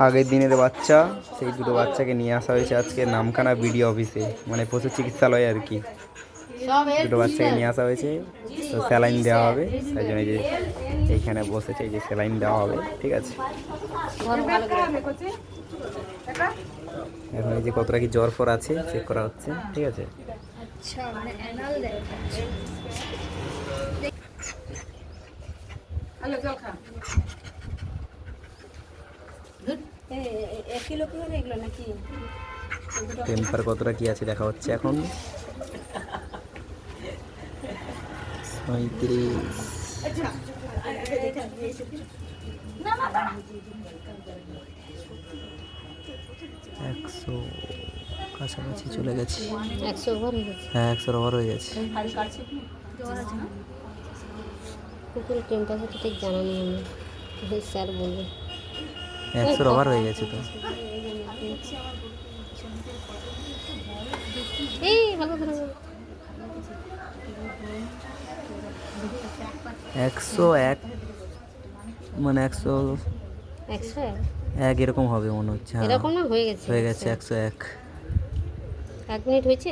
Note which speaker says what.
Speaker 1: আগের দিনের বাচ্চা, সেই দুটো বাচ্চাকে নিয়ে আসা হয়েছে আজকে নামখানা বিডিও অফিসে, মানে পশু চিকিৎসালয়ে আর কি। দুটো বাচ্চাকে নিয়ে আসা হয়েছে, তো স্যালাইন দেওয়া হবে, তাই জন্য এই যে এইখানে বসেছে, এই যে স্যালাইন দেওয়া হবে, ঠিক আছে। এখন এই যে কতটা কি জ্বর ফর আছে চেক করা হচ্ছে, ঠিক আছে। টেম্পার কতটা কি আছে দেখা হচ্ছে এখন। 37, 100 কাছাকাছি চলে গেছে।
Speaker 2: 100 ওভার হয়ে গেছে।
Speaker 1: হ্যাঁ 100 ওভার হয়ে গেছে।
Speaker 2: কুকুরের টেম্পারেচার ঠিক জানা নেই আমি, স্যার বলবে
Speaker 1: 100 ওভার হয়ে গেছে তো।
Speaker 2: এই ভালো করে
Speaker 1: 101, মানে 101
Speaker 2: 101
Speaker 1: এরকম হবে মনে হচ্ছে। হ্যাঁ
Speaker 2: এরকম না হয়ে গেছে।
Speaker 1: হয়ে গেছে 101।
Speaker 2: 1 মিনিট হয়েছে।